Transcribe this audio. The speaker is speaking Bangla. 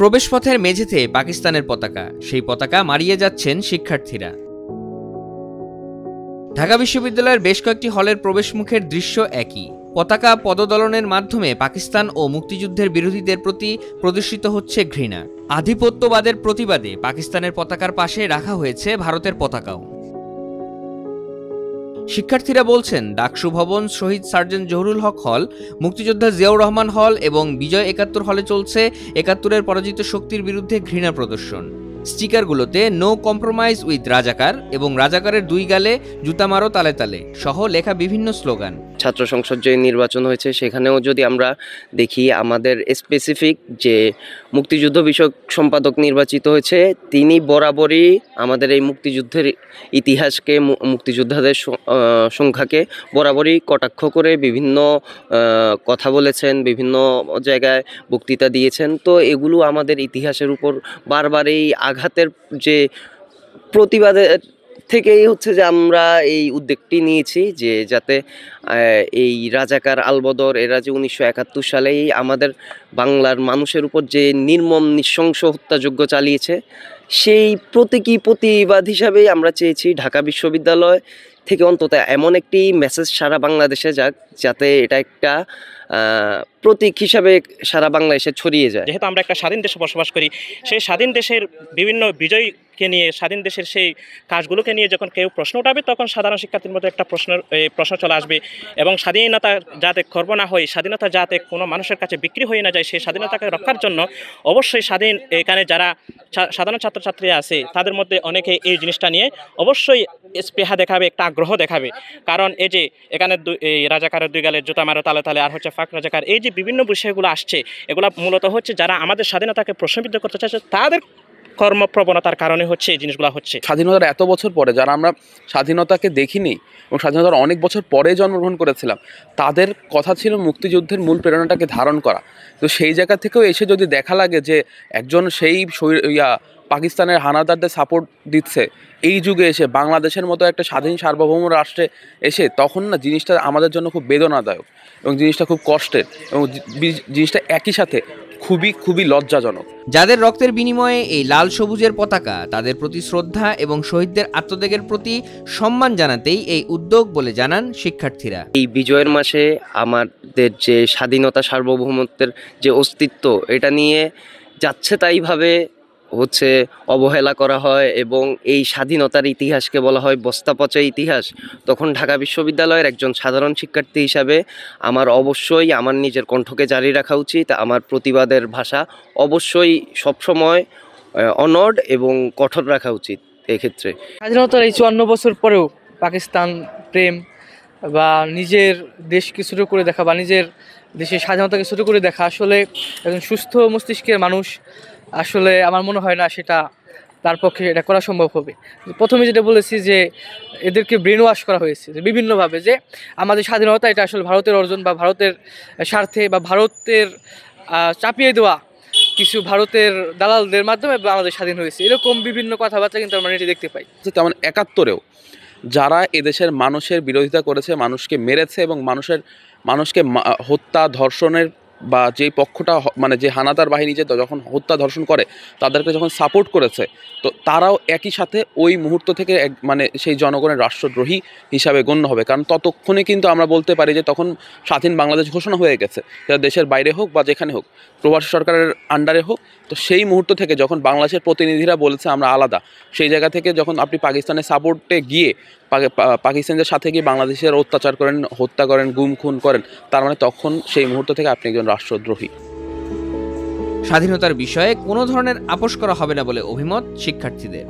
প্রবেশপথের মেঝেতে পাকিস্তানের পতাকা, সেই পতাকা মারিয়ে যাচ্ছেন শিক্ষার্থীরা। ঢাকা বিশ্ববিদ্যালয়ের বেশ কয়েকটি হলের প্রবেশমুখের দৃশ্য একই। পতাকা পদদলনের মাধ্যমে পাকিস্তান ও মুক্তিযুদ্ধের বিরোধীদের প্রতি প্রদর্শিত হচ্ছে ঘৃণা। আধিপত্যবাদের প্রতিবাদে পাকিস্তানের পতাকার পাশে রাখা হয়েছে ভারতের পতাকাও। শিক্ষার্থীরা বলছেন, ডাকসু ভবন, শহীদ সার্জেন্ট জহুরুল হক হল, মুক্তিযোদ্ধা জিয়াউর রহমান হল এবং বিজয় ৭১ হলে চলছে ৭১-এর পরাজিত শক্তির বিরুদ্ধে ঘৃণা প্রদর্শন। স্টিকারগুলোতে নো কম্প্রোমাইজ উইথ রাজাকার এবং রাজাকারের দুই গালে জুতা মারো তালে তালে সহ লেখা বিভিন্ন স্লোগান। ছাত্র সংসদ যে নির্বাচন হয়েছে সেখানেও যদি আমরা দেখি, আমাদের স্পেসিফিক যে মুক্তিযুদ্ধ বিষয়ক সম্পাদক নির্বাচিত হয়েছে, তিনি বরাবরই আমাদের এই মুক্তিযুদ্ধের ইতিহাসকে, মুক্তিযোদ্ধাদের সংখ্যাকে বরাবরই কটাক্ষ করে বিভিন্ন কথা বলেছেন, বিভিন্ন জায়গায় বক্তৃতা দিয়েছেন। তো এগুলো আমাদের ইতিহাসের উপর বারবার এই আঘাতের যে প্রতিবাদের থেকেই হচ্ছে যে আমরা এই উদ্যোগটি নিয়েছি, যে যাতে এই রাজাকার আলবদর এরা যে ১৯৭১ সালেই আমাদের বাংলার মানুষের উপর যে নির্মম নৃশংস হত্যাযজ্ঞ চালিয়েছে, সেই প্রতীকী প্রতিবাদ হিসাবেই আমরা চেয়েছি ঢাকা বিশ্ববিদ্যালয় থেকে অন্তত এমন একটি মেসেজ সারা বাংলাদেশে যাক, যাতে এটা একটা প্রতীক হিসাবে সারা বাংলাদেশে ছড়িয়ে যায়। যেহেতু আমরা একটা স্বাধীন দেশে বসবাস করি, সেই স্বাধীন দেশের বিভিন্ন বিজয়কে নিয়ে, স্বাধীন দেশের সেই কাজগুলোকে নিয়ে যখন কেউ প্রশ্ন উঠাবে, তখন সাধারণ শিক্ষার্থীর মধ্যে একটা প্রশ্ন চলে আসবে। এবং স্বাধীনতা যাতে খর্ব না হয়, স্বাধীনতা যাতে কোনো মানুষের কাছে বিক্রি হয়ে না যায়, সেই স্বাধীনতাকে রক্ষার জন্য অবশ্যই এখানে যারা সাধারণ ছাত্রছাত্রী আছে তাদের মধ্যে অনেকে এই জিনিসটা নিয়ে অবশ্যই স্পৃহা দেখাবে, একটা আগ্রহ দেখাবে। কারণ এই যে এখানে এই রাজাকারের দুই গালে জুতা মারো তালে তালে আর হচ্ছে ফাঁক রাজাকার, এই যে বিভিন্ন বিষয়গুলো আসছে, এগুলো মূলত হচ্ছে যারা আমাদের স্বাধীনতাকে প্রশ্নবিদ্ধ করতে চাইছে তাদের কর্মপ্রবণতার কারণে হচ্ছে এই জিনিসগুলো হচ্ছে। স্বাধীনতার এত বছর পরে যারা আমরা স্বাধীনতাকে দেখিনি এবং স্বাধীনতার অনেক বছর পরে জন্মগ্রহণ করেছিলাম, তাদের কথা ছিল মুক্তিযুদ্ধের মূল প্রেরণাটাকে ধারণ করা। তো সেই জায়গা থেকেও এসে যদি দেখা লাগে যে একজন সেই পাকিস্তানের হানাদারদের সাপোর্ট দিচ্ছে এই যুগে এসে, বাংলাদেশের মতো একটা স্বাধীন সার্বভৌম রাষ্ট্রে এসে, তখন না জিনিসটা আমাদের জন্য খুব বেদনাদায়ক এবং জিনিসটা খুব কষ্টের এবং জিনিসটা একই সাথে খুবই লজ্জাজনক। যাদের রক্তের বিনিময়ে এই লাল সবুজের পতাকা, তাদের প্রতি শ্রদ্ধা এবং শহীদদের আত্মত্যাগের প্রতি সম্মান জানাতেই এই উদ্যোগ বলে জানান শিক্ষার্থীরা। এই বিজয়ের মাসে আমাদের যে স্বাধীনতা, সার্বভৌমত্বের যে অস্তিত্ব, এটা নিয়ে যাচ্ছে তাইভাবে হচ্ছে অবহেলা করা হয় এবং এই স্বাধীনতার ইতিহাসকে বলা হয় বস্তাপচা ইতিহাস। তখন ঢাকা বিশ্ববিদ্যালয়ের একজন সাধারণ শিক্ষার্থী হিসাবে আমার অবশ্যই আমার নিজের কণ্ঠকে জারি রাখা উচিত। আমার প্রতিবাদের ভাষা অবশ্যই সবসময় অনড় এবং কঠোর রাখা উচিত। এক্ষেত্রে স্বাধীনতার এই ৫৪ বছর পরেও পাকিস্তান প্রেম বা নিজের দেশকে ছোটো করে দেখা বা নিজের দেশের স্বাধীনতাকে ছোটো করে দেখা আসলে একজন সুস্থ মস্তিষ্কের মানুষ আসলে আমার মনে হয় না সেটা তার পক্ষে এটা করা সম্ভব হবে। প্রথমে যেটা বলেছি যে এদেরকে ব্রেন ওয়াশ করা হয়েছে যে বিভিন্নভাবে, যে আমাদের স্বাধীনতা এটা আসলে ভারতের অর্জন বা ভারতের স্বার্থে বা ভারতের চাপিয়ে দেওয়া কিছু ভারতের দালালদের মাধ্যমে আমাদের স্বাধীন হয়েছে, এরকম বিভিন্ন কথাবার্তা কিন্তু আমরা নেটে দেখতে পাই। তেমন ৭১-এও যারা এদেশের মানুষের বিরোধিতা করেছে, মানুষকে মেরেছে এবং মানুষকে হত্যা, ধর্ষণের বা যেই পক্ষটা মানে যে হানাদার বাহিনী যে যখন হত্যা ধর্ষণ করে তাদেরকে যখন সাপোর্ট করেছে, তো তারাও একই সাথে ওই মুহূর্ত থেকে মানে সেই জনগণের রাষ্ট্রদ্রোহী হিসাবে গণ্য হবে। কারণ ততক্ষণে কিন্তু আমরা বলতে পারি যে তখন স্বাধীন বাংলাদেশ ঘোষণা হয়ে গেছে, সেটা দেশের বাইরে হোক বা যেখানে হোক, প্রবাসী সরকারের আন্ডারে হোক। তো সেই মুহূর্ত থেকে যখন বাংলাদেশের প্রতিনিধিরা বলেছে আমরা আলাদা, সেই জায়গা থেকে যখন আপনি পাকিস্তানের সাপোর্টে গিয়ে পাকিস্তানদের সাথে গিয়ে বাংলাদেশের অত্যাচার করেন, হত্যা করেন, গুম খুন করেন, তার মানে তখন সেই মুহূর্ত থেকে আপনি একজন রাষ্ট্রদ্রোহী। স্বাধীনতার বিষয়ে কোনো ধরনের আপোষ করা হবে না বলে অভিমত শিক্ষার্থীদের।